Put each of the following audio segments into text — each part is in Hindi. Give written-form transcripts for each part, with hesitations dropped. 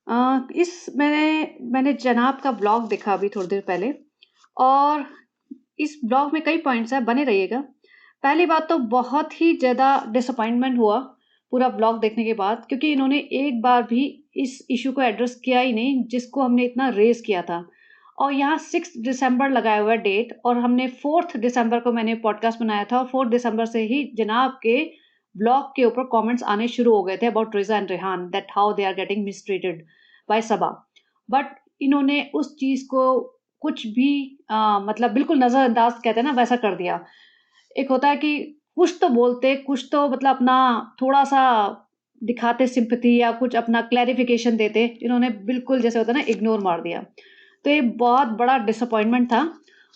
मैंने जनाब का ब्लॉग देखा अभी थोड़ी देर पहले और इस ब्लॉग में कई पॉइंट्स हैं, बने रहिएगा। पहली बात तो बहुत ही ज़्यादा डिसअपॉइंटमेंट हुआ पूरा ब्लॉग देखने के बाद, क्योंकि इन्होंने एक बार भी इस इश्यू को एड्रेस किया ही नहीं जिसको हमने इतना रेज़ किया था। और यहाँ 6 दिसंबर लगाया हुआ है डेट, और हमने 4 दिसंबर को मैंने पॉडकास्ट बनाया था और 4 दिसंबर से ही जनाब के ब्लॉग के ऊपर कमेंट्स आने शुरू हो गए थे about Riza and Rehan, that how they are getting mistreated by Saba. But इन्होंने उस चीज़ को कुछ भी मतलब बिल्कुल नज़रअंदाज कहते हैं ना, वैसा कर दिया। एक होता है कि कुछ तो बोलते, कुछ तो मतलब अपना थोड़ा-सा दिखाते सिम्पैथी या कुछ अपना क्लैरिफ़िकेशन देते, इन्होंने बिल्कुल जैसे होता है ना इग्नोर मार दिया। तो ये बहुत बड़ा डिसअपॉइंटमेंट था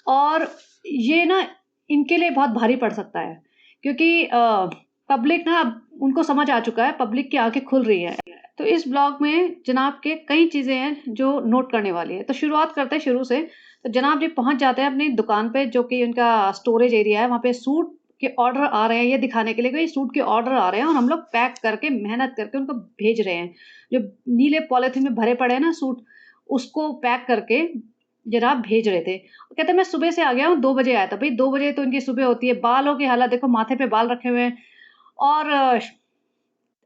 और ये ना इनके लिए बहुत भारी पड़ सकता है, क्योंकि पब्लिक ना अब उनको समझ आ चुका है, पब्लिक की आँखें खुल रही हैं। तो इस ब्लॉग में जनाब के कई चीज़ें हैं जो नोट करने वाली है। तो शुरुआत करते हैं शुरू से। तो जनाब जी पहुँच जाते हैं अपनी दुकान पे, जो कि उनका स्टोरेज एरिया है, वहाँ पे सूट के ऑर्डर आ रहे हैं ये दिखाने के लिए कि सूट के ऑर्डर आ रहे हैं और हम लोग पैक करके मेहनत करके उनको भेज रहे हैं। जो नीले पॉलिथीन में भरे पड़े हैं ना सूट, उसको पैक करके जनाब भेज रहे थे। कहते हैं मैं सुबह से आ गया हूँ, 2 बजे आया था। भई 2 बजे तो इनकी सुबह होती है। बालों की हालत देखो, माथे पे बाल रखे हुए हैं और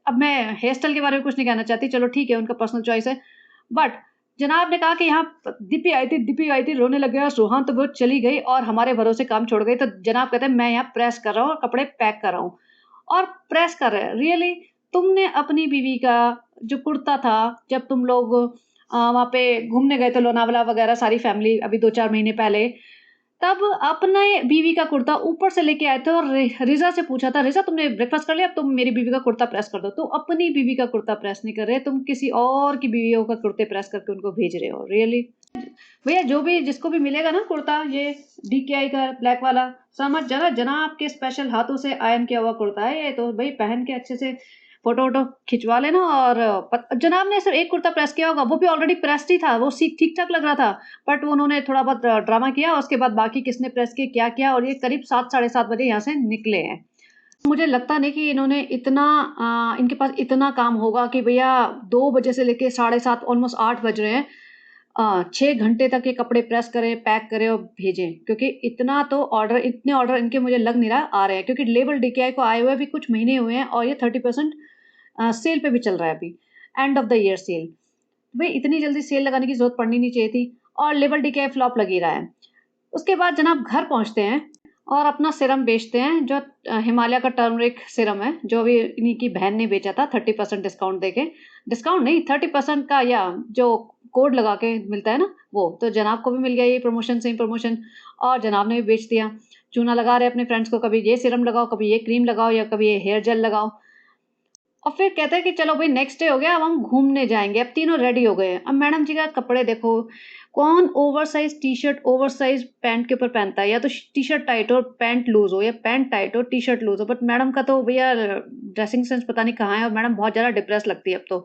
अब मैं हेयर स्टाइल के बारे में कुछ नहीं कहना चाहती, चलो ठीक है उनका पर्सनल चॉइस है। बट जनाब ने कहा कि यहाँ दीपी आई थी, रोने लग गया, सुहान तो वो चली गई और हमारे भरोसे काम छोड़ गई। तो जनाब कहते हैं मैं यहाँ प्रेस कर रहा हूँ और कपड़े पैक कर रहा हूँ और प्रेस कर रहे हैं। रियली तुमने अपनी बीवी का जो कुर्ता था, जब तुम लोग वहाँ पे घूमने गए थे लोनावला वगैरह सारी फैमिली अभी 2-4 महीने पहले, तब अपने बीवी का कुर्ता ऊपर से लेके आए थे और रिज़ा से पूछा था, "रिज़ा तुमने ब्रेकफ़ास्ट कर लिया? अब तुम मेरी बीवी का कुर्ता प्रेस कर दो।" तुम अपनी बीवी का कुर्ता प्रेस नहीं कर रहे, तुम किसी और की बीवियों का कुर्ते प्रेस करके उनको भेज रहे हो। रियली? भैया जो भी जिसको भी मिलेगा ना कुर्ता, ये डीकेआई का ब्लैक वाला, समझ जाना जनाब के स्पेशल हाथों से आयरन किया हुआ कुर्ता है ये, तो भई पहन के अच्छे से फ़ोटो-वोटो खिंचवा लेना। और जनाब ने सिर्फ़ एक कुर्ता प्रेस किया होगा, वो भी ऑलरेडी प्रेस्ड ही था, वो सी ठीक-ठाक लग रहा था। बट उन्होंने थोड़ा बहुत ड्रामा किया और उसके बाद बाकी किसने प्रेस किए, क्या किया, और ये करीब 7 साढ़े 7 बजे यहाँ से निकले हैं। मुझे लगता नहीं कि इन्होंने इतना इनके पास इतना काम होगा कि भैया 2 बजे से लेके साढ़े 7 ऑलमोस्ट 8 बज रहे हैं। 6 घंटे तक ये कपड़े प्रेस करें, पैक करें और भेजें, क्योंकि इतने ऑर्डर इनके मुझे लग नहीं रहा आ रहे हैं, क्योंकि लेबल डीकेआई को आए हुए भी कुछ महीने हुए हैं और ये 30% सेल पे भी चल रहा है अभी, end of the year cell. भई इतनी जल्दी सेल लगाने की ज़रूरत पड़नी नहीं चाहिए थी और लेबल डीकेआई फ्लॉप लग ही रहा है। उसके बाद जनाब घर पहुँचते हैं और अपना सीरम बेचते हैं, जो हिमालय का टर्मरिक सीरम है, जो अभी इन्हीं की बहन ने बेचा था 30% डिस्काउंट देके। डिस्काउंट नहीं, 30% का या जो कोड लगा के मिलता है ना वो। तो जनाब को भी मिल गया ये प्रमोशन, सेम प्रमोशन, और जनाब ने भी बेच दिया। चूना लगा रहे हैं अपने फ्रेंड्स को, कभी ये सीरम लगाओ, कभी ये क्रीम लगाओ या कभी ये हेयर जेल लगाओ। और फिर कहते हैं कि चलो भई नेक्स्ट डे हो गया, अब हम घूमने जाएँगे। अब तीनों रेडी हो गए हैं। अब मैडम जी का कपड़े देखो, कौन ओवरसाइज़ टी-शर्ट ओवरसाइज़ पैंट के ऊपर पहनता है? या तो टी-शर्ट टाइट हो, पैंट लूज़ हो, या पैंट टाइट हो, टी-शर्ट लूज़ हो। बट मैडम का तो भैया ड्रेसिंग सेंस पता नहीं कहाँ है, और मैडम बहुत ज़्यादा डिप्रेस लगती है अब तो।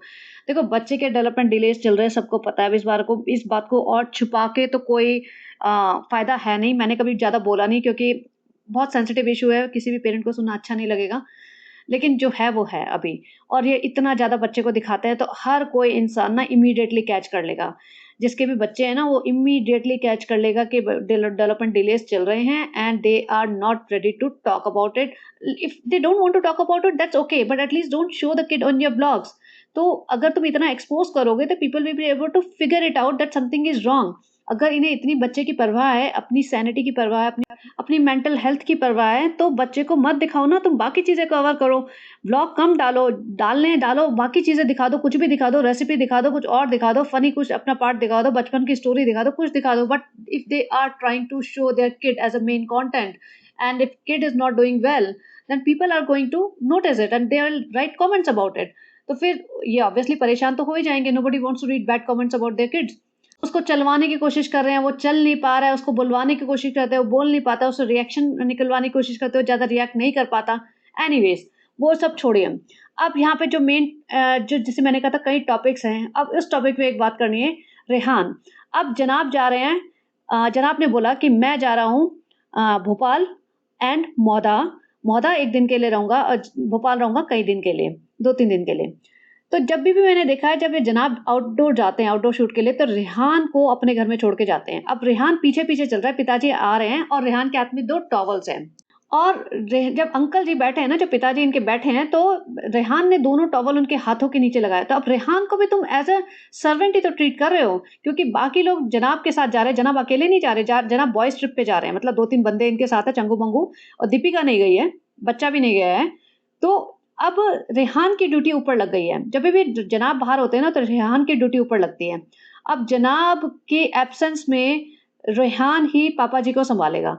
देखो बच्चे के डेवलपमेंट डिलेज़ चल रहे हैं, सबको पता है। अब इस बात को और छुपा के तो कोई फ़ायदा है नहीं। मैंने कभी ज़्यादा बोला नहीं, क्योंकि बहुत सेंसिटिव इश्यू है, किसी भी पेरेंट को सुनना अच्छा नहीं लगेगा। लेकिन जो है वो है अभी, और ये इतना ज़्यादा बच्चे को दिखाते हैं तो हर कोई इंसान ना इमीडिएटली कैच कर लेगा। जिसके भी बच्चे हैं ना वो इमीडिएटली कैच कर लेगा कि डेवलपमेंट डिलेज़ चल रहे हैं and they are not ready to talk about it. If they don't want to talk about it, that's okay, but at least don't show the kid on your vlogs. तो अगर तुम इतना एक्सपोज़ करोगे तो people will be able to figure it out that something is wrong. अगर इन्हें इतनी बच्चे की परवाह है, अपनी सैनिटी की परवाह है, अपनी मेंटल हेल्थ की परवाह है, तो बच्चे को मत दिखाओ ना, तुम बाकी चीज़ें कवर करो। व्लॉग कम डालो, डालो, बाकी चीज़ें दिखा दो, कुछ भी दिखा दो, रेसिपी दिखा दो, कुछ और दिखा दो, फ़नी कुछ अपना पार्ट दिखा दो, बचपन की स्टोरी दिखा दो, कुछ दिखा दो। But if they are trying to show their kid as a main content, and if kid is not doing well, then people are going to notice it and they will write comments about it. तो फिर ये ऑब्वियसली परेशान तो हो ही जाएँगे। Nobody wants to read bad comments about their kids. उसको चलवाने की कोशिश कर रहे हैं, वो चल नहीं पा रहा है, उसको बुलवाने की कोशिश करते हैं, वो बोल नहीं पाता, उससे रिएक्शन निकलवाने की कोशिश करते हो, ज़्यादा रिएक्ट नहीं कर पाता। एनीवेज़, वो सब छोड़िए हम। अब यहाँ पे जो मेन जो जैसे मैंने कहा था कई टॉपिक्स हैं, अब इस टॉपिक पे एक बात करनी है, रेहान। अब जनाब जा रहे हैं, जनाब ने बोला कि मैं जा रहा हूँ भोपाल एंड मौदा। मौदा 1 दिन के लिए रहूँगा, भोपाल रहूँगा कई दिन के लिए, 2-3 दिन के लिए। तो जब भी मैंने देखा है जब ये जनाब आउटडोर जाते हैं आउटडोर शूट के लिए तो रेहान को अपने घर में छोड़ के जाते हैं। अब रेहान पीछे-पीछे चल रहा है, पिताजी आ रहे हैं और रेहान के हाथ में 2 टॉवल्स हैं। और जब अंकल जी बैठे हैं ना, जब पिताजी इनके बैठे हैं तो रेहान ने दोनों टॉवल उनके हाथों के नीचे लगाया। तो अब रेहान को भी तुम एज़ अ सर्वेंट ही तो ट्रीट कर रहे हो, क्योंकि बाकी लोग जनाब के साथ जा रहे हैं, जनाब अकेले नहीं जा रहे, जनाब बॉयज़ ट्रिप पे जा रहे हैं। मतलब 2-3 बंदे इनके साथ हैं, चंगू-मंगू, और दीपिका नहीं गई है, बच्चा भी नहीं गया है। तो अब रेहान की ड्यूटी ऊपर लग गई है। जब भी जनाब बाहर होते हैं ना तो रेहान की ड्यूटी ऊपर लगती है। अब जनाब के एब्सेंस में रेहान ही पापा जी को सँभालेगा।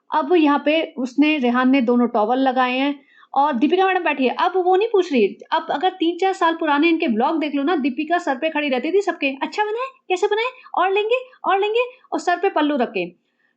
अब यहाँ पे उसने रेहान ने दोनों टॉवल लगाए हैं और दीपिका मैडम बैठी है। अब वो नहीं पूछ रही। अब अगर 3-4 साल पुराने इनके व्लॉग देख लो ना, दीपिका सर पे खड़ी रहती थी सबके, "अच्छा बना है? कैसे बना है? और लेंगे?" और सर पे पल्लू रख के।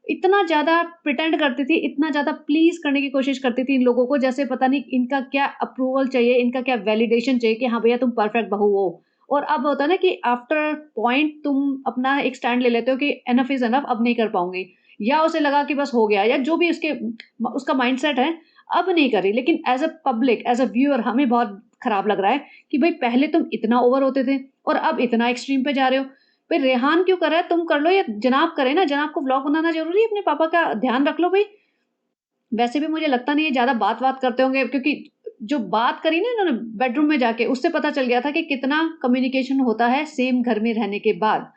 इतना ज़्यादा प्रिटेंड करती थी, इतना ज़्यादा प्लीज़ करने की कोशिश करती थी इन लोगों को, जैसे पता नहीं इनका क्या अप्रूवल चाहिए, इनका क्या वैलिडेशन चाहिए कि हाँ भैया तुम परफेक्ट बहू हो। और अब होता है ना कि आफ्टर पॉइंट तुम अपना एक स्टैंड ले लेते हो कि इनफ इज़ इनफ, अब नहीं कर पाऊँगी। या उसे लगा कि बस हो गया, या जो भी उसका माइंडसेट है, अब नहीं कर रही। लेकिन as a public, as a viewer हमें बहुत खराब लग रहा है कि भई पहले तुम इतना ओवर होते थे और अब इतना एक्सट्रीम पे जा रहे हो। भई रेहान क्यों कर रहा है? तुम कर लो या जनाब करे ना, जनाब को व्लॉग बनाना ज़रूरी है? अपने पापा का ध्यान रख लो भई। वैसे भी मुझे लगता नहीं है ज़्यादा बात-वात करते होंगे, क्योंकि जो बात करी ना इन्होंने बेडरूम में जाके, उससे पता चल गया था कि कितना कम्युनिकेशन होता है सेम घर में रहने के बाद।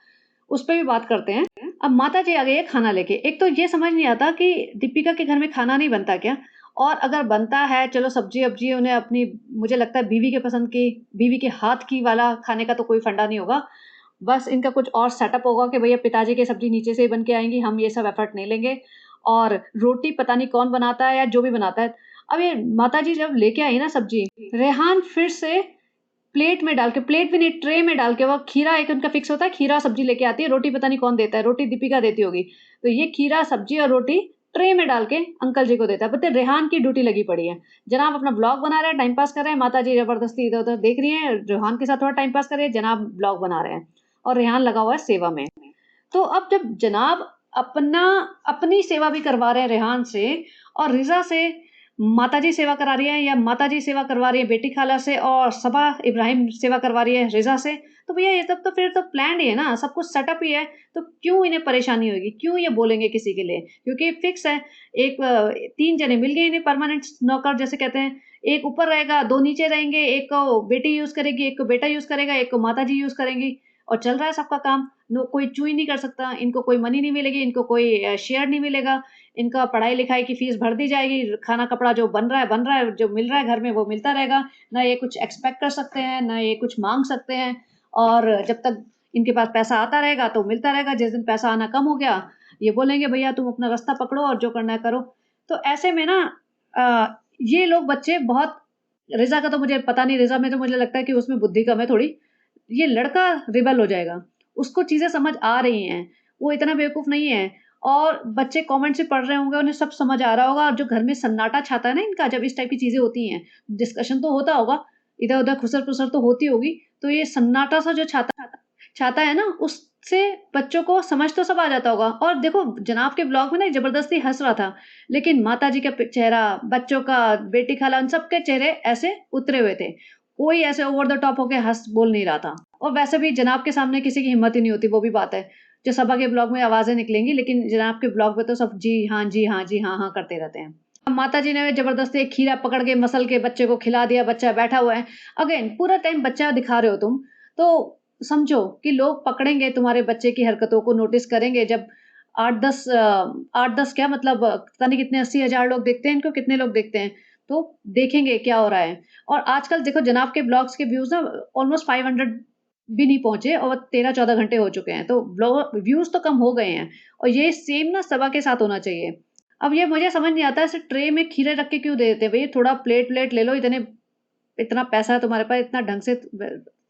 उस पे भी बात करते हैं। अब माताजी आ गई है खाना लेके। एक तो ये समझ नहीं आता कि दीपिका के घर में खाना नहीं बनता क्या? और अगर बनता है, चलो सब्ज़ी-वब्ज़ी उन्हें अपनी, मुझे लगता है बीवी के पसंद की, बीवी के हाथ की वाला खाने का तो कोई फंडा नहीं होगा। बस इनका कुछ और सेटअप होगा कि भैया पिताजी की सब्ज़ी नीचे से ही बन के आएँगी, हम ये सब एफर्ट नहीं लेंगे। और रोटी पता नहीं कौन बनाता है या जो भी बनाता है। अब ये माताजी जब लेके आई ना सब्ज़ी, रेहान फिर से प्लेट में डाल के, प्लेट भी नहीं ट्रे में डाल के, वो खीरा एक उनका फिक्स होता है, खीरा सब्ज़ी लेके आती है, रोटी पता नहीं कौन देता है, रोटी दीपिका देती होगी। तो ये खीरा सब्ज़ी और रोटी ट्रे में डाल के अंकल जी को देता है। पता है रेहान की ड्यूटी लगी पड़ी है। जनाब अपना व्लॉग बना रहे हैं, टाइम पास कर रहे हैं, माताजी ज़बरदस्ती इधर-उधर देख रही हैं, रेहान के साथ थोड़ा टाइम पास कर रही है, जनाब व्लॉग बना रहे हैं और रेहान लगा हुआ है सेवा में। तो अब जब जनाब अपना अपनी सेवा भी करवा रहे हैं रेहान से, और रिज़ा से माताजी सेवा करा रही है, या माताजी सेवा करवा रही है बेटी खाला से, और सबा इब्राहिम सेवा करवा रही है रिज़ा से, तो भैया ये सब तो फिर तो प्लान्ड ही है ना, सब कुछ सेटअप ही है। तो क्यों इन्हें परेशानी होगी? क्यों ये बोलेंगे किसी के लिए? क्योंकि फिक्स है, 3 जने मिल गए इन्हें परमानेंट नौकर जिसे कहते हैं। एक ऊपर रहेगा, 2 नीचे रहेंगे, एक को बेटी यूज़ करेगी, एक को बेटा यूज़ करेगा, एक को माताजी यूज़ करेंगी, और चल रहा है सबका काम। नो, कोई चूई नहीं कर सकता, इनको कोई मनी नहीं मिलेगी, इनको कोई शेयर नहीं मिलेगा, इनका पढ़ाई-लिखाई की फ़ीस भर दी जाएगी, खाना-कपड़ा जो बन रहा है, जो मिल रहा है घर में वो मिलता रहेगा। ना ये कुछ एक्सपेक्ट कर सकते हैं, ना ये कुछ माँग सकते हैं, और जब तक इनके पास पैसा आता रहेगा तो मिलता रहेगा, जिस दिन पैसा आना कम हो गया, ये बोलेंगे भैया तुम अपना रास्ता पकड़ो और जो करना है करो। तो ऐसे में ना ये लोग बच्चे बहुत, रिज़ा का तो मुझे पता नहीं, रिज़ा में तो मुझे लगता है कि उसमें बुद्धि कम है थोड़ी। ये लड़का रिबेल हो जाएगा, उसको चीज़ें समझ आ रही हैं, वो इतना बेवकूफ़ नहीं है, और बच्चे कमेंट से पढ़ रहे होंगे, उन्हें सब समझ आ रहा होगा, और जो घर में सन्नाटा छाता है ना इनका, जब इस टाइप की चीज़ें होती हैं, डिस्कशन तो होता होगा, इधर-उधर खुसर-पुसर तो होती होगी, तो ये सन्नाटा सा जो छाता छाता है ना, उससे बच्चों को समझ तो सब आ जाता होगा। और देखो जनाब के ब्लॉग में ना ज़बरदस्ती हँस रहा था, लेकिन माताजी का चेहरा, बच्चों का, बेटी खाला, उन सबके चेहरे ऐसे उतरे हुए थे। कोई ऐसे ओवर द टॉप होके हँस बोल नहीं रहा था। और वैसे भी जनाब के सामने किसी की हिम्मत ही नहीं होती, वो भी बात है। जो सबा के ब्लॉग में आवाज़ें निकलेंगी, लेकिन जनाब के ब्लॉग में तो सब जी हाँ, जी हाँ, जी हाँ, हाँ करते रहते हैं। अब माताजी ने ज़बरदस्ती एक खीरा पकड़ के मसल के बच्चे को खिला दिया, बच्चा बैठा हुआ है। अगेन पूरा टाइम बच्चा दिखा रहे हो तुम, तो समझो कि लोग पकड़ेंगे तुम्हारे बच्चे की हरकतों को, नोटिस करेंगे। जब 8-10 क्या मतलब, पता नहीं कितने 80,000 लोग देखते हैं इनको, कितने लोग देखते हैं, तो देखेंगे क्या हो रहा है। और आजकल देखो जनाब के ब्लॉग्स के व्यूज़ ना ऑलमोस्ट 500 भी नहीं पहुँचे, और 13-14 घंटे हो चुके हैं, तो व्यूज़ तो कम हो गए हैं, और ये सेम ना सबा के साथ होना चाहिए। अब ये मुझे समझ नहीं आता, ऐसे ट्रे में खीरे रख के क्यों दे देते हैं? भई थोड़ा प्लेट-व्लेट ले लो, इतना पैसा है तुम्हारे पास, इतना ढंग से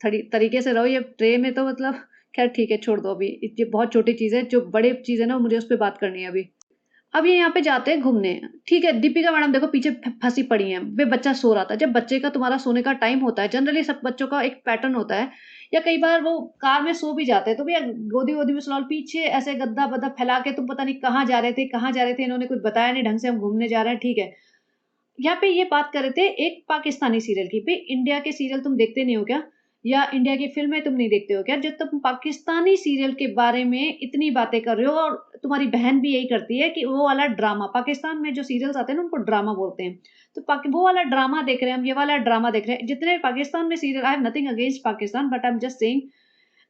थड़ी तरीके से रहो, ये ट्रे में तो मतलब ख़ैर ठीक है, छोड़ दो अभी। ये बहुत छोटी चीज़ है, जो बड़ी चीज़ है ना मुझे उस पे बात करनी है अभी। अब ये यहाँ पे जाते हैं घूमने, ठीक है, दीपिका मैडम देखो पीछे फँसी पड़ी हैं, वे बच्चा सो रहा था। जब बच्चे का तुम्हारा सोने का टाइम होता है, जनरली सब बच्चों का एक पैटर्न होता है, या कई बार वो कार में सो भी जाते हैं, तो भैया गोदी-वोदी में सुलाओ, पीछे ऐसे गद्दा-वद्दा फैला के तुम पता नहीं कहाँ जा रहे थे, इन्होंने कुछ बताया नहीं ढंग से, हम घूमने जा रहे हैं, ठीक है। यहाँ पे ये बात कर रहे थे एक पाकिस्तानी सीरियल की, भई इंडिया के सीरियल तुम देखते नहीं हो क्या? या इंडिया की फ़िल्में तुम नहीं देखते हो क्या? जो तुम पाकिस्तानी सीरियल के बारे में इतनी बातें कर रहे हो और तुम्हारी बहन भी यही करती है कि वो वाला ड्रामा पाकिस्तान में जो सीरियल्स आते हैं ना उनको ड्रामा बोलते हैं। तो पाकि वो वाला ड्रामा देख रहे हैं हम, ये वाला ड्रामा देख रहे हैं। जितने पाकिस्तान में serial I have nothing against Pakistan but I am just saying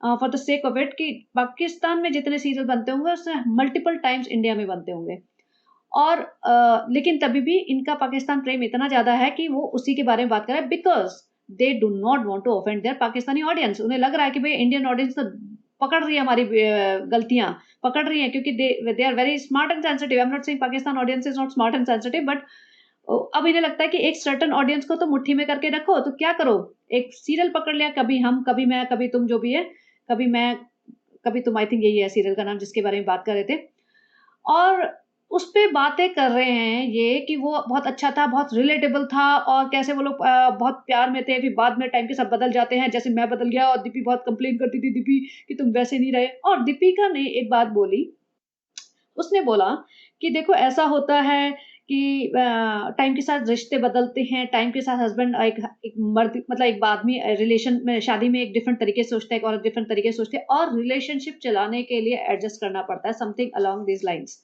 for the sake of it कि पाकिस्तान में जितने सीरियल बनते होंगे उससे मल्टीपल टाइम्स इंडिया में बनते होंगे। और लेकिन तभी भी इनका पाकिस्तान प्रेम इतना ज़्यादा है कि वो उसी के बारे में बात कर रहे हैं because they do not want to offend their Pakistani audience. उन्हें लग रहा है कि भई इंडियन ऑडियंस तो पकड़ रही है हमारी गलतियाँ, पकड़ रही है क्योंकि they are very smart and sensitive. I am not saying Pakistan audience is not smart and sensitive but अब इन्हें लगता है कि एक सर्टेन ऑडियंस को तो मुट्ठी में करके रखो, तो क्या करो? एक सीरियल पकड़ लिया, कभी हम, कभी मैं, कभी तुम जो भी है, कभी मैं, कभी तुम आई थिंक यही है सीरियल का नाम जिसके बारे में बात कर रहे थे। और उसपे बातें कर रहे हैं ये कि वो बहुत अच्छा था, बहुत रिलेटेबल था और कैसे वो लोग बहुत प्यार में थे, फिर बाद में टाइम के साथ बदल जाते हैं, जैसे मैं बदल गया और दीपी बहुत कंप्लेन करती थी दीपी कि तुम वैसे नहीं रहे और दीपिका ने एक बात बोली, उसने बोला कि देखो ऐसा होता है कि टाइम के साथ रिश्ते बदलते हैं, टाइम के साथ हस्बैंड एक मर्द मतलब एक आदमी रिलेशन में शादी में एक डिफरेंट तरीके से सोचता है, एक औरत डिफरेंट तरीके से सोचती है और रिलेशनशिप चलाने के लिए एडजस्ट करना पड़ता है, समथिंग अलोंग दीज़ लाइन्स।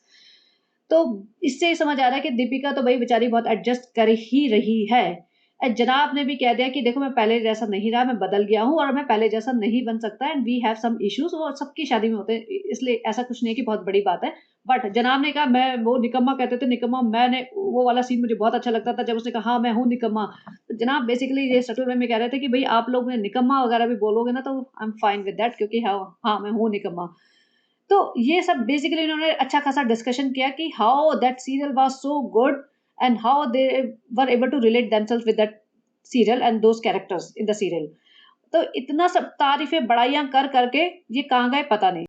तो इससे ये समझ आ रहा है कि दीपिका तो भई बेचारी बहुत एडजस्ट कर ही रही है। जनाब ने भी कह दिया कि देखो मैं पहले जैसा नहीं रहा, मैं बदल गया हूँ और मैं पहले जैसा नहीं बन सकता and we have some issues वो सबकी शादी में होते हैं। इसलिए ऐसा कुछ नहीं है कि बहुत बड़ी बात है। बट जनाब ने कहा मैं वो निकम्मा कहते थे निकम्मा मैंने वो वाला सीन मुझे बहुत अच्छा लगता था जब उसने कहा हाँ, मैं हूँ निकम्मा। तो जनाब बेसिकली ये सटल वे में कह रहे थे कि भई आप लोग ने निकम्मा वगैरह भी बोलोगे ना तो I am fine with that क्योंकि हाँ, मैं हूँ निकम्मा। तो ये सब बेसिकली इन्होंने अच्छा खासा डिस्कशन किया कि how that serial was so good and how they were able to relate themselves with that serial and those characters in the serial. तो इतना सब तारीफ़ें, बड़ाइयाँ कर कर के ये कहाँ गए पता नहीं।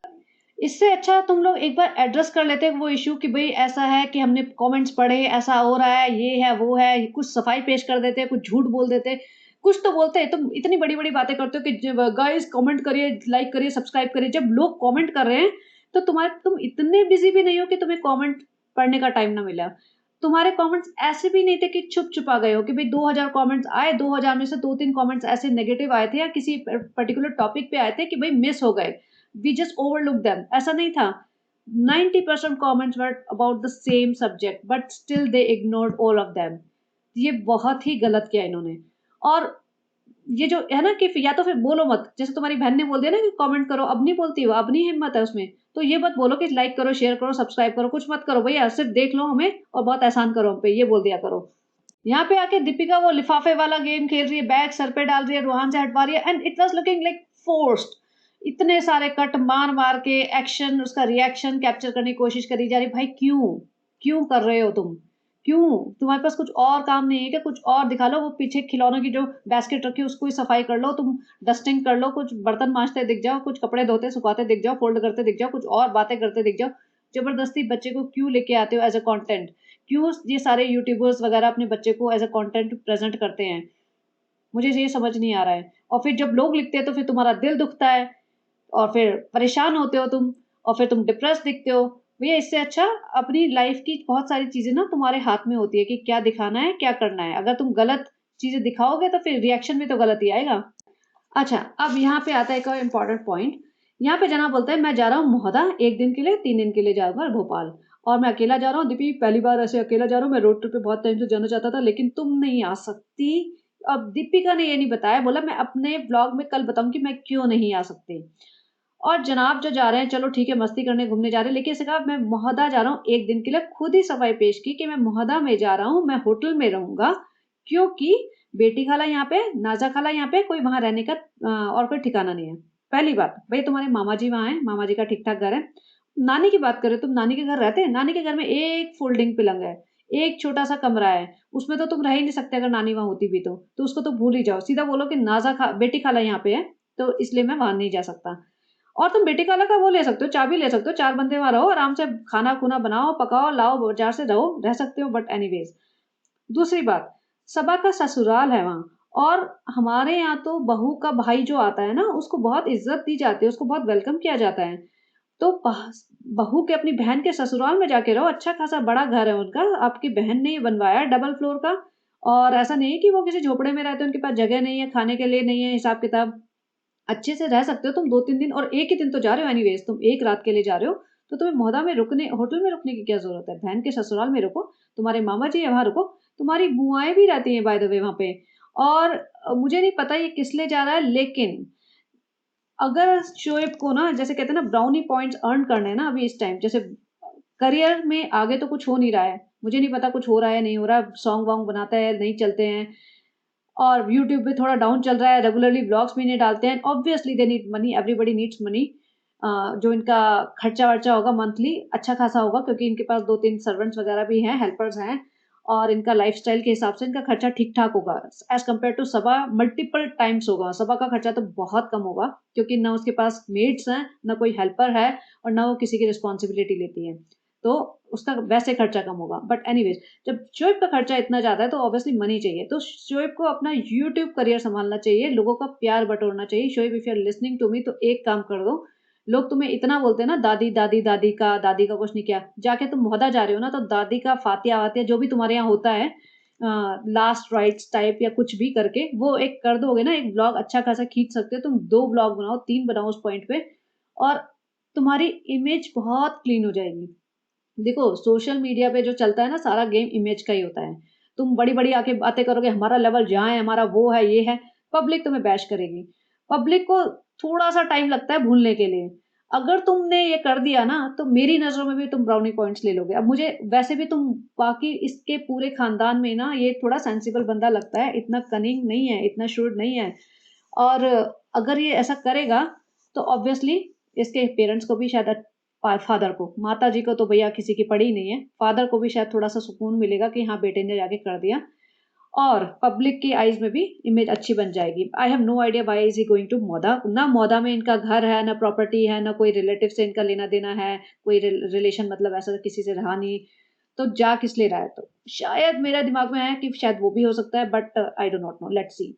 इससे अच्छा तुम लोग एक बार एड्रेस कर लेते वो इश्यू कि भई ऐसा है कि हमने कमेंट्स पढ़े, ऐसा हो रहा है, ये है, वो है, कुछ सफाई पेश कर देते, कुछ झूठ बोल देते, कुछ तो बोलते। तुम इतनी बड़ी-बड़ी बातें करते हो कि ज गाइस कमेंट करिए, लाइक करिए, सब्सक्राइब करिए। जब लोग कमेंट कर रहे हैं, तो तुम इतने बिज़ी भी नहीं हो कि तुम्हें कमेंट पढ़ने का टाइम ना मिला। तुम्हारे कमेंट्स ऐसे भी नहीं थे कि छुप-छुपा गए हो कि भई 2000 कमेंट्स आए, 2000 में से 2-3 कमेंट्स ऐसे नेगेटिव आए थे या किसी पर्टिकुलर टॉपिक पे आए थे कि भई मिस हो गए। वी जस्ट ओवरलुक देम ऐसा नहीं था 90% comments were about the same subject but still they ignored all of them ये बहुत ही गलत किया इन्होंने और ये जो है ना कि या तो फिर बोलो मत जैसे तुम्हारी बहन ने बोल दिया ना कि कमेंट करो अब नहीं बोलती हो अब नहीं हिम्मत है उसमें तो ये मत बोलो कि लाइक करो शेयर करो सब्सक्राइब करो कुछ मत करो भैया सिर्फ देख लो हमें और बहुत एहसान करो हम पे ये बोल दिया करो यहाँ पे आके दीपिका वो लिफाफे वाला गेम खेल रही है बैग सर पे डाल रही है रूहान से हटवा रही है and it was looking like forced इतने सारे कट मार मार के एक्शन उसका रिएक्शन कैप्चर करने की कोशिश करी जा रही भाई क्यों क्यों कर रहे हो तुम क्यों तुम्हारे पास कुछ और काम नहीं है क्या कुछ और दिखा लो वो पीछे खिलौनों की जो बास्केट रखी है उसको ही सफाई कर लो तुम डस्टिंग कर लो कुछ बर्तन मांजते दिख जाओ कुछ कपड़े धोते सुखाते दिख जाओ फोल्ड करते दिख जाओ कुछ और बातें करते दिख जाओ जबरदस्ती बच्चे को क्यों लेके आते हो एज अ कंटेंट क्यों ये सारे यूट्यूबर्स वगैरह अपने बच्चे को एज अ कंटेंट प्रेजेंट करते हैं मुझे ये समझ नहीं आ रहा है और फिर जब लोग लिखते हैं तो फिर तुम्हारा दिल दुखता है और फिर परेशान होते हो तुम और फिर तुम डिप्रेस दिखते हो भैया इससे अच्छा अपनी लाइफ की बहुत सारी चीजें ना तुम्हारे हाथ में होती है कि क्या दिखाना है क्या करना है अगर तुम गलत चीजें दिखाओगे तो फिर रिएक्शन भी तो गलत ही आएगा अच्छा अब यहाँ पे आता है एक और इम्पोर्टेंट पॉइंट यहाँ पे जना बोलता है मैं जा रहा हूँ मोहदा 1 दिन के लिए 3 दिन के लिए जाऊंगा भोपाल और मैं अकेला जा रहा हूँ दीपी पहली बार ऐसे अकेला जा रहा हूँ मैं रोड ट्रिप पे बहुत टाइम से जाना चाहता था लेकिन तुम नहीं आ सकती अब दीपिका ने ये नहीं बताया बोला मैं अपने ब्लॉग में कल बताऊँ कि मैं क्यों नहीं आ सकती और जनाब जो जा रहे हैं चलो ठीक है मस्ती करने घूमने जा रहे हैं लेकिन इसे कहा मैं मोहदा जा रहा हूँ 1 दिन के लिए खुद ही सफाई पेश की कि मैं मोहदा में जा रहा हूँ मैं होटल में रहूंगा क्योंकि बेटी खाला यहाँ पे नाजा खाला यहाँ पे कोई वहां रहने का और कोई ठिकाना नहीं है पहली बात भाई तुम्हारे मामा जी वहां है मामा जी का ठीक ठाक घर है नानी की बात करें तुम नानी के घर रहते हैं नानी के घर में एक फोल्डिंग पलंग है एक छोटा सा कमरा है उसमें तो तुम रह ही नहीं सकते अगर नानी वहां होती भी तो उसको तो भूल ही जाओ सीधा बोलो कि बेटी खाला यहाँ पे है तो इसलिए मैं वहां नहीं जा सकता और तुम बेटी खाला का वो ले सकते हो चाबी ले सकते हो 4 बंदे वहां रहो आराम से खाना खुना बनाओ पकाओ लाओ बाजार से रहो रह सकते हो बट एनीवेज दूसरी बात सबा का ससुराल है वहाँ और हमारे यहाँ तो बहू का भाई जो आता है ना उसको बहुत इज्जत दी जाती है उसको बहुत वेलकम किया जाता है तो बहू के अपनी बहन के ससुराल में जाके रहो अच्छा खासा बड़ा घर है उनका आपकी बहन ने बनवाया डबल फ्लोर का और ऐसा नहीं है कि वो किसी झोपड़े में रहते हैं उनके पास जगह नहीं है खाने के लिए नहीं है हिसाब किताब अच्छे से रह सकते हो तुम 2-3 दिन, और एक ही दिन तो जा रहे हो एनीवेज़, तुम एक रात के लिए जा रहे हो, तो तुम्हें मोहदा में रुकने होटल में रुकने की क्या ज़रूरत है? बहन के ससुराल में रुको, तुम्हारे मामा जी हैं वहाँ रुको, तुम्हारी बुआएँ भी रहती हैं बाय द वे वहाँ पे। और मुझे नहीं पता ये किस लिए जा रहा है, लेकिन अगर शोएब को ना, जैसे कहते हैं ना, ब्राउनी पॉइंट्स अर्न करने हैं ना अभी इस टाइम, जैसे करियर में आगे तो कुछ हो नहीं रहा है, मुझे नहीं पता कुछ हो रहा है नहीं हो रहा है, सॉन्ग वॉन्ग बनाता है नहीं चलते हैं, और यूट्यूब पे थोड़ा डाउन चल रहा है, रेगुलरली व्लॉग्स भी नहीं डालते हैं। Obviously they need money, everybody needs money. जो इनका खर्चा-वर्चा होगा मंथली अच्छा खासा होगा, क्योंकि इनके पास 2-3 सर्वेंट्स वगैरह भी हैं, हेल्पर्स हैं, और इनका लाइफ़स्टाइल के हिसाब से इनका खर्चा ठीक-ठाक होगा। As compare to Saba multiple times होगा। सबा का खर्चा तो बहुत कम होगा, क्योंकि ना उसके पास मेड्स हैं, ना कोई हेल्पर है, और ना वो किसी की रिस्पॉन्सिबिलिटी लेती है। तो उसका वैसे खर्चा कम होगा। बट एनीवेज़, जब शोएब का खर्चा इतना ज़्यादा है तो ऑब्वियसली मनी चाहिए। तो शोएब को अपना यूट्यूब करियर सँभालना चाहिए, लोगों का प्यार बटोरना चाहिए। Shoaib, if you are listening to me, तो एक काम कर दो, लोग तुम्हें इतना बोलते हैं ना, दादी, दादी, दादी का कुछ नहीं किया। जाके तुम मोहदा जा रहे हो ना, तो दादी का फातिया-वातिया जो भी तुम्हारे यहाँ होता है, लास्ट राइट्स टाइप या कुछ भी करके वो एक कर दोगे ना, एक व्लॉग अच्छा खासा खींच सकते हो तुम। 2 व्लॉग बनाओ, 3 बनाओ उस पॉइंट पे, और तुम्हारी इमेज बहुत क्लीन हो जाएगी। देखो, सोशल मीडिया पे जो चलता है ना, सारा गेम इमेज का ही होता है। तुम बड़ी-बड़ी आके बातें करोगे, हमारा लेवल यहाँ है, हमारा वो है, ये है, पब्लिक तुम्हें बैश करेगी। पब्लिक को थोड़ा-सा टाइम लगता है भूलने के लिए। अगर तुमने ये कर दिया ना, तो मेरी नज़रों में भी तुम ब्राउनी पॉइंट्स ले लोगे। अब मुझे वैसे भी तुम बाकी इसके पूरे खानदान में ना, ये थोड़ा सेंसिबल बंदा लगता है, इतना कनिंग नहीं है, इतना shrewd नहीं है। और अगर ये ऐसा करेगा, तो ऑब्वियसली इसके पेरेंट्स को भी शायद फादर को, माताजी को तो भैया किसी की पड़ी ही नहीं है। फादर को भी शायद थोड़ा-सा सुकून मिलेगा कि हाँ, बेटे ने जाके कर दिया, और पब्लिक की आइज़ में भी इमेज अच्छी बन जाएगी। I have no idea why is he going to Moda. ना मोदा में इनका घर है, ना प्रॉपर्टी है, ना कोई रिलेटिव से इनका लेना-देना है, कोई रिलेशन मतलब ऐसा किसी से रहा नहीं। तो जा किस लिए रहा है? तो शायद मेरे दिमाग में है कि शायद वो भी हो सकता है, but I do not know, let's see.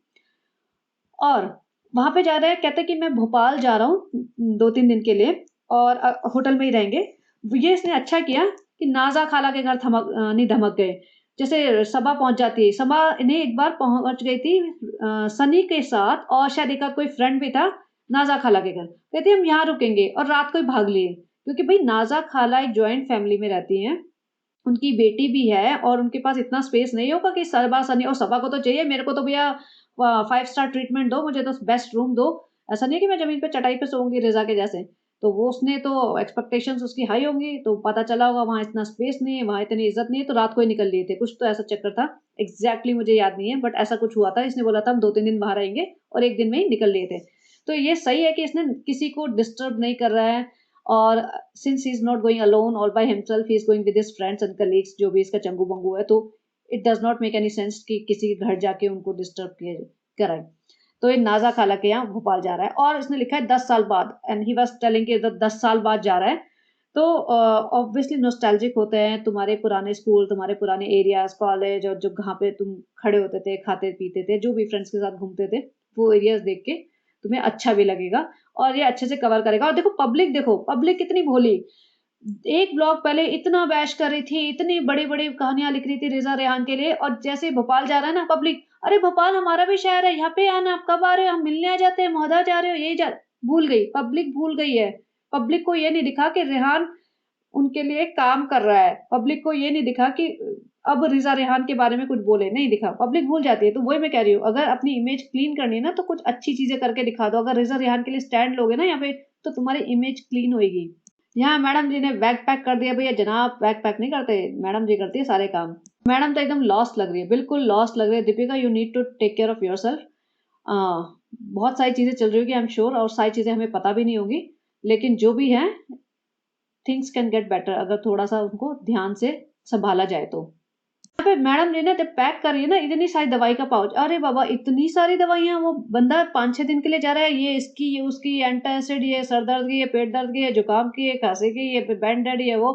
और वहाँ पे जा रहे हैं, कहते हैं कि मैं भोपाल जा रहा हूँ 2-3 दिन के लिए, और होटल में ही रहेंगे। ये इसने अच्छा किया कि नाज़ा खाला के घर नहीं धमक गए। जैसे सबा पहुँच जाती है, सबा ने एक बार पहुँच गई थी सनी के साथ, और शायद एक आध कोई फ्रेंड भी था, नाज़ा खाला के घर। कहती है हम यहाँ रुकेंगे, और रात को ही भाग लिए। क्योंकि भई नाज़ा खाला एक जॉइंट फैमिली में रहती हैं। उनकी बेटी भी है, और उनके पास इतना स्पेस नहीं होगा कि सबा सनी, और सबा को तो चाहिए, मेरे को तो भैया 5 स्टार ट्रीटमेंट दो, मुझे तो बेस्ट रूम दो। ऐसा नहीं है कि मैं ज़मीन पे चटाई पे सोऊँगी रिज़ा के जैसे। तो वो उसने तो एक्सपेक्टेशंस उसकी हाई होंगी, तो पता चला होगा वहाँ इतना स्पेस नहीं है, वहाँ इतनी इज़्ज़त नहीं है, तो रात को ही निकल लिए थे। कुछ तो ऐसा चक्कर था, एग्ज़ैक्टली मुझे याद नहीं है, बट ऐसा कुछ हुआ था। इसने बोला था हम 2-3 दिन वहाँ रहेंगे, और 1 दिन में ही निकल लिए थे। तो ये सही है कि इसने किसी को डिस्टर्ब नहीं कर रहा है, और since he is not going alone all by himself, he is going with his friends and colleagues, जो भी इसका चंगू-बंगू है, तो it does not make any sense कि किसी के घर जाके उनको डिस्टर्ब किया कराएँ। तो ये नाज़ा खाला के यहाँ भोपाल जा रहा है, और इसने लिखा है 10 साल बाद, एंड ही वाज़ टेलिंग कि 10 साल बाद जा रहा है। तो ऑब्वियसली नॉस्टैल्जिक होते हैं तुम्हारे पुराने स्कूल, तुम्हारे पुराने एरियाज़, कॉलेज, और जो जहाँ पे तुम खड़े होते थे, खाते-पीते थे, जो भी फ्रेंड्स के साथ घूमते थे, वो एरियाज़ देख के तुम्हें अच्छा भी लगेगा, और ये अच्छे से कवर करेगा। और देखो, पब्लिक कितनी भोली। एक ब्लॉग पहले इतना बैश कर रही थी, इतनी बड़ी-बड़ी कहानियाँ लिख रही थी रिज़ा रेहान के लिए, और जैसे ही भोपाल जा रहा है ना पब्लिक, "अरे! भोपाल हमारा भी शहर है, यहाँ पे आना, आप कब आ रहे हो? हम मिलने आ जाते हैं, मौधा जा रहे हो, यही जा।" भूल गई, पब्लिक भूल गई है। पब्लिक को ये नहीं दिखा कि रेहान उनके लिए काम कर रहा है। पब्लिक को ये नहीं दिखा कि अब रिज़ा रेहान के बारे में कुछ बोले, नहीं दिखा। पब्लिक भूल जाती है, तो वही मैं कह रही हूँ, अगर अपनी इमेज क्लीन करनी है ना, तो कुछ अच्छी चीज़ें करके दिखा दो। अगर रिज़ा रेहान के लिए स्टैंड लोगे ना यहाँ पे, तो तुम्हारी इमेज क्लीन होएगी। यहाँ मैडम जी ने बैग पैक कर दिया, भैया जनाब बैग पैक नहीं करते, मैडम जी करती है सारे काम। मैडम तो एकदम लॉस्ट लग रही है, बिल्कुल लॉस्ट लग रही है। Deepika, you need to take care of yourself. Uh, बहुत सारी चीज़ें चल रही होगी आई एम श्योर, और सारी चीज़ें हमें पता भी नहीं होगी। लेकिन जो भी है, थिंग्स कैन गेट बेटर अगर थोड़ा-सा उनको ध्यान से सँभाला जाए तो। यहाँ पे मैडम ने ना जब पैक करी है ना इतनी सारी दवाई का पाउच, अरे बाबा इतनी सारी दवाइयाँ, वो बंदा 5-6 दिन के लिए जा रहा है, ये इसकी, ये उसकी, एंटासिड, ये सर दर्द की, ये पेट दर्द की, ये जुकाम की, ये खाँसी की, ये बैंडेड, ये वो।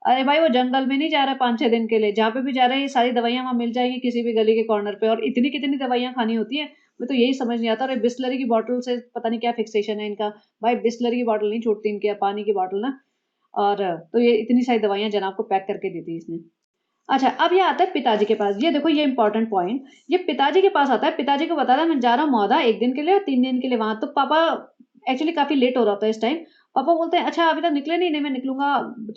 अरे भाई वो जंगल में नहीं जा रहा है 5-6 दिन के लिए, जहाँ पे भी जा रहा है ये सारी दवाइयाँ वहाँ मिल जाएँगी किसी भी गली के कॉर्नर पे, और इतनी कितनी दवाइयाँ खानी होती हैं, मुझे तो यही समझ नहीं आता। और ये बिसलरी की बॉटल से पता नहीं क्या फिक्सेशन है इनका, भाई बिसलरी की बॉटल नहीं छूटती इनकी, पानी की बॉटल ना। और तो ये इतनी सारी दवाइयाँ जनाब को पैक करके दी थी इसने। अच्छा, अब ये आता है पिताजी के पास। ये देखो ये इम्पोर्टेंट पॉइंट, ये पिताजी के पास आता है, पिताजी को बताता है मैं जा रहा हूँ महोदय 1 दिन के लिए और 3 दिन के लिए वहाँ। तो पापा एक्चुअली काफ़ी लेट हो रहा था इस टाइम। पापा बोलते हैं, "अच्छा अभी तक निकले नहीं?" "नहीं, मैं निकलूँगा,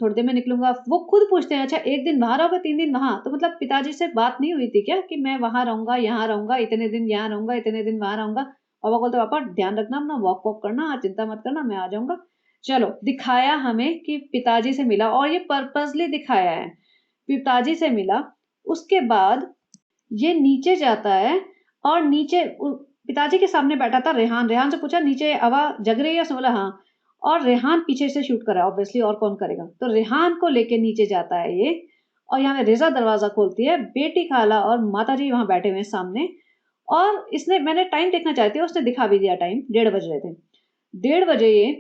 थोड़ी देर में निकलूँगा।" वो खुद पूछते हैं, "अच्छा 1 दिन वहाँ रहोगे, 3 दिन वहाँ?" तो मतलब पिताजी से बात नहीं हुई थी क्या कि मैं वहाँ रहूँगा, यहाँ रहूँगा, इतने दिन यहाँ रहूँगा, इतने दिन वहाँ रहूँगा? पापा बोलते हैं, "पापा ध्यान रखना अपना, वॉक-वॉक करना, चिंता मत करना, मैं आ जाऊँगा।" चलो, दिखाया हमें कि पिताजी से मिला और ये पर्पसली दिखाया है। पिताजी से मिला, उसके बाद ये नीचे जाता है और नीचे पिताजी के सामने बैठा था रेहान। रेहान से पूछा नीचे हवा जग रही है? उसने बोला हाँ। और रेहान पीछे से शूट कर रहा है ऑब्वियसली, और कौन करेगा? तो रेहान को लेके नीचे जाता है ये और यहाँ पे रिज़ा दरवाज़ा खोलती है। बेटी खाला और माताजी वहाँ बैठे हुए हैं सामने और इसने मैंने टाइम देखना चाहती है, उसने दिखा भी दिया टाइम, 1:30 बज रहे थे। 1:30 बजे ये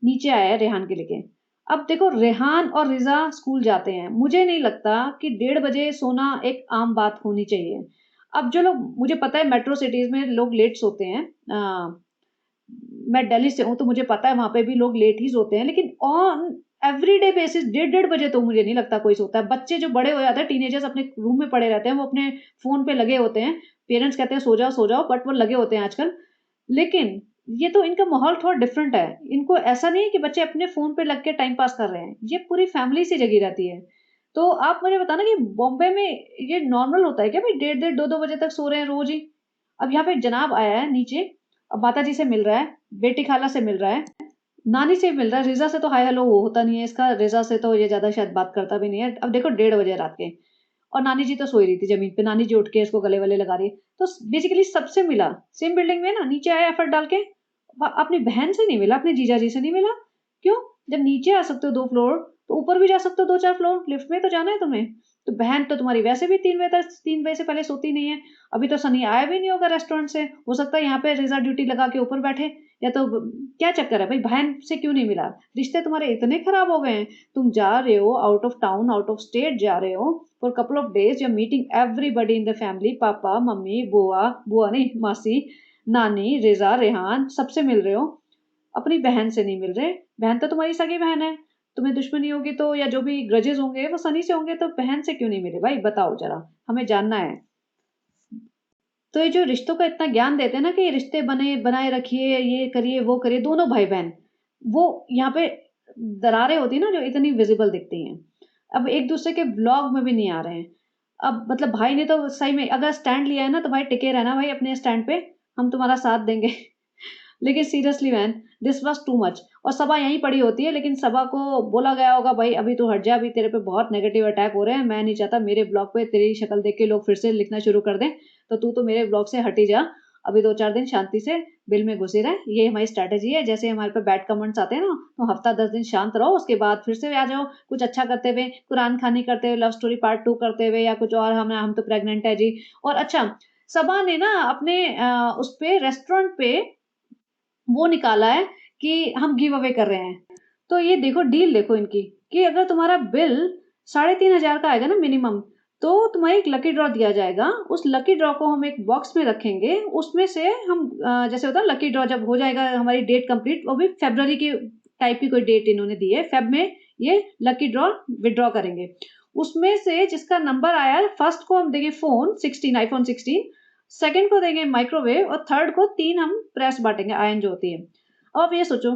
नीचे आया है रेहान के लेके। अब देखो रेहान और रिज़ा स्कूल जाते हैं। मुझे नहीं लगता कि 1:30 बजे सोना एक आम बात होनी चाहिए। अब जो लोग, मुझे पता है मेट्रो सिटीज़ में लोग लेट सोते हैं। मैं दिल्ली से हूँ तो मुझे पता है वहाँ पे भी लोग लेट ही सोते हैं, लेकिन ऑन एवरीडे बेसिस 1:30 बजे तो मुझे नहीं लगता कोई सोता है। बच्चे जो बड़े हो जाते हैं, टीनेजर्स अपने रूम में पड़े रहते हैं, वो अपने फ़ोन पे लगे होते हैं। पेरेंट्स कहते हैं सो जाओ, बट वो लगे होते हैं आजकल। लेकिन ये तो इनका माहौल थोड़ा डिफरेंट है। इनको ऐसा नहीं है कि बच्चे अपने फ़ोन पे लग के टाइम पास कर रहे हैं। ये पूरी फैमिली सी जगी रहती है। तो आप मुझे बताना कि बॉम्बे में ये नॉर्मल होता है क्या भाई 1:30-1:30 2-2 बजे तक सो रहे हैं रोज़ ही? अब यहाँ पे एक जनाब आया है नीचे, अब माताजी से मिल रहा है, बेटी खाला से मिल रहा है, नानी से मिल रहा है। रिज़ा से तो हाय हेलो वो होता नहीं है इसका, रिज़ा से तो ये ज़्यादा शायद बात करता भी नहीं है। अब देखो 1:30 बजे रात के और नानी जी तो सोई रही थी ज़मीन पे, नानी जी उठ के इसको गले-वले लगा रही है। तो बेसिकली सबसे मिला, सेम बिल्डिंग में ना, नीचे आया एफर्ट डाल के। अपनी बहन से नहीं मिला, अपने जीजाजी से नहीं मिला। क्यों? जब नीचे आ सकते हो 2 फ्लोर, तो ऊपर भी जा सकते हो 2-4 फ्लोर, लिफ्ट में तो जाना है तुम्हें। तो बहन तो तुम्हारी वैसे भी 3 बजे से पहले सोती नहीं है। अभी तो सनी आया भी नहीं होगा रेस्टोरेंट से। हो सकता है यहाँ पे रिज़ा ड्यूटी लगा के ऊपर बैठे, या तो क्या चक्कर है भाई, बहन से क्यों नहीं मिला? रिश्ते तुम्हारे इतने खराब हो गए हैं। तुम जा रहे हो out of town, out of state जा रहे हो for couple of days, you are meeting everybody in the family, papa, mummy, बुआ, बुआ नहीं मासी, नानी, रिज़ा, रेहान, सबसे मिल रहे हो। अपनी बहन से नहीं मिल रहे। बहन तो तुम्हारी सगी बहन है। तुम्हें दुश्मनी होगी तो, या जो भी ग्रजेस होंगे वो सनी से होंगे, तो बहन से क्यों नहीं मिले भाई? बताओ ज़रा, हमें जानना है। तो ये जो रिश्तों का इतना ज्ञान देते हैं ना कि ये रिश्ते बनाए रखिए, ये करिए, वो करिए, दोनों भाई-बहन, वो यहाँ पे दरारें होती हैं ना जो इतनी विज़िबल दिखती हैं। अब एक-दूसरे के व्लॉग में भी नहीं आ रहे हैं। अब मतलब भाई ने तो सही में अगर स्टैंड लिया है ना, तो भाई टिके रहना भाई अपने स्टैंड पे, हम तुम्हारा साथ देंगे। लेकिन seriously man, this was too much. और सबा यहीं पड़ी होती है, लेकिन सबा को बोला गया होगा भाई अभी तू हट जा, अभी तेरे पे बहुत नेगेटिव अटैक हो रहे हैं, मैं नहीं चाहता मेरे ब्लॉग पे तेरी शक्ल देख के लोग फिर से लिखना शुरू कर दें, तो तू तो मेरे ब्लॉग से हट ही जा। अभी 2-4 दिन शांति से बिल में घुसे रह, ये हमारी स्ट्रैटेजी है। जैसे हमारे पे बैड कमेंट्स आते हैं ना, तो हफ्ता 10 दिन शांत रहो, उसके बाद फिर से आ जाओ कुछ अच्छा करते हुए, कुरान खानी करते हुए, लव स्टोरी पार्ट 2 करते हुए, या कुछ और, हम तो प्रेग्नेंट है जी। और अच्छा, सबा ने ना अपने उस पे रेस्टोरेंट पे वो निकाला है कि हम गिव अवे कर रहे हैं। तो ये देखो डील देखो इनकी, कि अगर तुम्हारा बिल 3,500 का आएगा ना मिनिमम, तो तुम्हें एक लकी ड्रॉ दिया जाएगा। उस लकी ड्रॉ को हम एक बॉक्स में रखेंगे, उसमें से हम जैसे होता है लकी ड्रॉ जब हो जाएगा हमारी डेट कंप्लीट, वो भी फ़रवरी की टाइप की कोई डेट इन्होंने दी है, फ़ेब में ये लकी ड्रॉ विथड्रॉ करेंगे। उसमें से जिसका नंबर आया, फर्स्ट को हम देंगे फ़ोन 16 आईफ़ोन 16, सेकंड को देंगे माइक्रोवेव और थर्ड को 3 हम प्रेस बाँटेंगे, आयरन जो होती है। अब आप ये सोचो,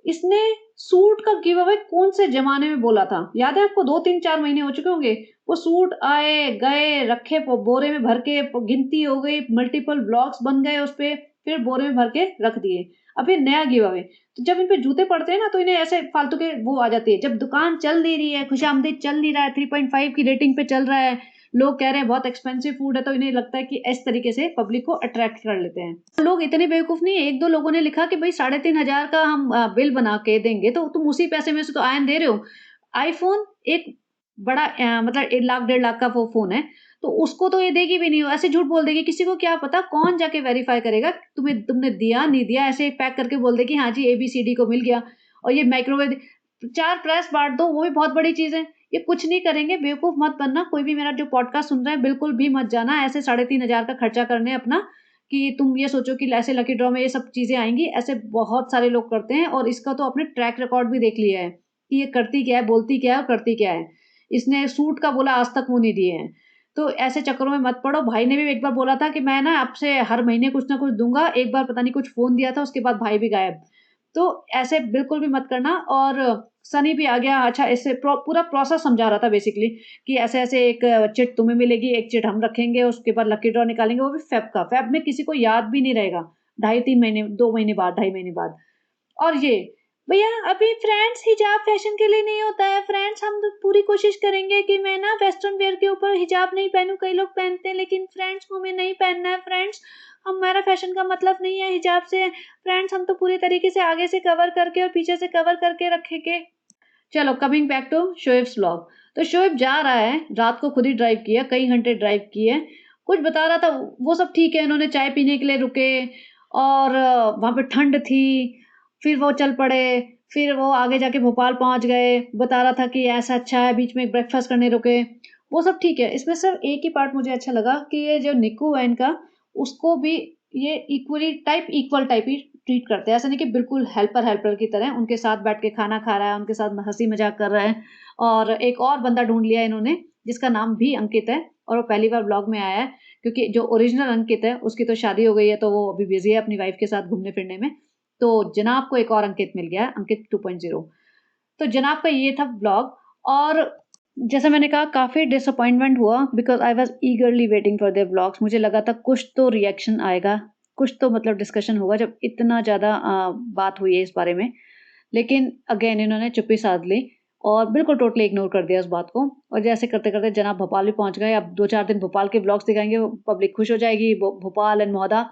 इसने सूट का गिव अवे कौन से ज़माने में बोला था? याद है आपको? 2, 3, 4 महीने हो चुके होंगे। वो सूट आए, गए, रखे बोरे में भर के, गिनती हो गई, मल्टीपल ब्लॉक्स बन गए उसपे, फिर बोरे में भर के रख दिए। अब ये नया गिव अवे। तो जब इन पे जूते पड़ते हैं ना, तो इन्हें ऐसे फालतू के वो आ जाती है। जब दुकान चल नहीं रही है, खुशामदीद चल नहीं रहा है, 3.5 की रेटिंग पे चल रहा है, लोग कह रहे हैं बहुत एक्सपेंसिव फूड है, तो इन्हें लगता है कि इस तरीके से पब्लिक को अट्रैक्ट कर लेते हैं। लोग इतने बेवकूफ नहीं है, 1-2 लोगों ने लिखा कि भाई 3,500 का हम बिल बना के देंगे, तो तुम उसी पैसे में से तो आयन दे रहे हो। आईफ़ोन एक बड़ा मतलब 1 लाख 1.5 लाख का वो फ़ोन है, तो उसको तो ये देगी भी नहीं, ऐसे झूठ बोल देगी। किसी को क्या पता, कौन जाके वेरीफ़ाई करेगा तुम्हें, तुमने दिया, नहीं दिया, ऐसे पैक करके बोल दे कि हाँ जी, एबीसीडी को मिल गया। और ये माइक्रोवेव 4 प्रेस बाँट दो, वो भी बहुत बड़ी चीज़ है। ये कुछ नहीं करेंगे, बेवकूफ़ मत बनना। कोई भी मेरा जो पॉडकास्ट सुन रहा है, बिल्कुल भी मत जाना ऐसे 3,500 का खर्चा करने अपना, कि तुम ये सोचो कि ऐसे लकी ड्रॉ में ये सब चीज़ें आएँगी। ऐसे बहुत सारे लोग करते हैं और इसका तो आपने ट्रैक रिकॉर्ड भी देख लिया है कि ये करती क्या है, बोलती क्या है और करती क्या है। इसने सूट का बोला आज तक वो नहीं दिए हैं। तो ऐसे चक्करों में मत पड़ो। भाई ने भी एक बार बोला था कि मैं ना आपसे हर महीने कुछ ना कुछ दूँगा, एक बार पता नहीं कुछ फ़ोन दिया था उसके बाद भाई भी गायब। तो ऐसे बिल्कुल भी मत करना। और सनी भी आ गया। अच्छा, इससे पूरा प्रोसेस समझा रहा था बेसिकली कि ऐसे-ऐसे एक चिट तुम्हें मिलेगी, एक चिट हम रखेंगे, उसके बाद लकी ड्रॉ निकालेंगे, वो भी फ़ेब का। फ़ेब में किसी को याद भी नहीं रहेगा, ढाई 3 महीने, 2 महीने बाद, ढाई महीने बाद। और ये, भैया अभी फ्रेंड्स हिजाब फैशन के लिए नहीं होता है फ्रेंड्स, हम तो पूरी कोशिश करेंगे कि मैं ना वेस्टर्न वेयर के ऊपर हिजाब नहीं पहनूं। कई लोग पहनते हैं लेकिन फ्रेंड्स हमें नहीं पहनना है फ्रेंड्स। हमारा फैशन का मतलब नहीं है हिजाब से फ्रेंड्स, हम तो पूरी तरीके से आगे से कवर करके और पीछे से कवर करके रखेंगे। चलो, कमिंग बैक टू शोएब्स व्लॉग। तो शोएब जा रहा है, रात को खुद ही ड्राइव किया, कई घंटे ड्राइव किए। कुछ बता रहा था, वो सब ठीक है, इन्होंने चाय पीने के लिए रुके और वहाँ पे ठंड थी, फिर वो चल पड़े, फिर वो आगे जाके भोपाल पहुँच गए, बता रहा था कि ऐसा अच्छा है, बीच में ब्रेकफ़ास्ट करने रुके, वो सब ठीक है। इसमें सिर्फ़ एक ही पार्ट मुझे अच्छा लगा कि ये जो निक्कू है इनका, उसको भी ये इक्वल टाइप ही ट्रीट करते हैं। ऐसा नहीं कि बिल्कुल हेल्पर की तरह उनके साथ बैठ के खाना खा रहा है, उनके साथ हँसी-मज़ाक कर रहा है। और एक और बंदा ढूँढ लिया इन्होंने, जिसका नाम भी अंकित है और वो पहली बार व्लॉग में आया है, क्योंकि जो ओरिजिनल अंकित है, उसकी तो शादी हो गई है, तो वो अभी बिज़ी है अपनी वाइफ़ के साथ घूमने-फिरने में। तो जनाब को एक और अंकित मिल गया है, अंकित 2.0। तो जनाब का ये था व्लॉग। और जैसा मैंने कहा, काफ़ी डिसअपॉइंटमेंट हुआ because I was ईगरली waiting for their vlogs. मुझे लगा था कुछ तो रिएक्शन आएगा, कुछ तो मतलब डिस्कशन होगा जब इतना ज़्यादा बात हुई है इस बारे में। लेकिन अगेन इन्होंने चुप्पी साध ली और बिल्कुल टोटली इग्नोर कर दिया उस बात को। और जैसे करते-करते जनाब भोपाल भी पहुँच गए। अब 2-4 दिन भोपाल के व्लॉग्स दिखाएँगे, पब्लिक खुश हो जाएगी। भोपाल एंड मौदा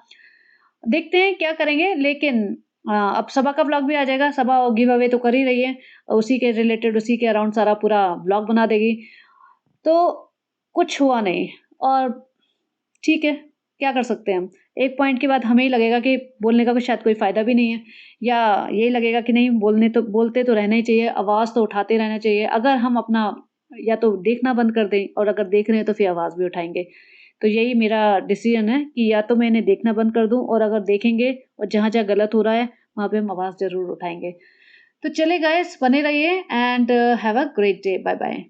देखते हैं क्या करेंगे। लेकिन अब सबा का व्लॉग भी आ जाएगा। सबा गिव अवे तो कर ही रही है। उसी के रिलेटेड, उसी के अराउंड सारा पूरा व्लॉग बना देगी। तो कुछ हुआ नहीं और ठीक है, क्या कर सकते हैं हम? एक पॉइंट के बाद हमें ही लगेगा कि बोलने का शायद कोई फ़ायदा भी नहीं है, या यही लगेगा कि नहीं, बोलते तो रहना ही चाहिए, आवाज़ तो उठाते रहना चाहिए। अगर हम अपना या तो देखना बंद कर दें और अगर देख रहे हैं तो फिर आवाज़ भी उठाएँगे। तो यही मेरा डिसीज़न है कि या तो मैं इन्हें देखना बंद कर दूँ और अगर देखेंगे और जहाँ-जहाँ गलत हो रहा है, वहाँ पे हम आवाज़ ज़रूर उठाएँगे। तो चलिए गाइस, बने रहिए and have a great day. Bye bye.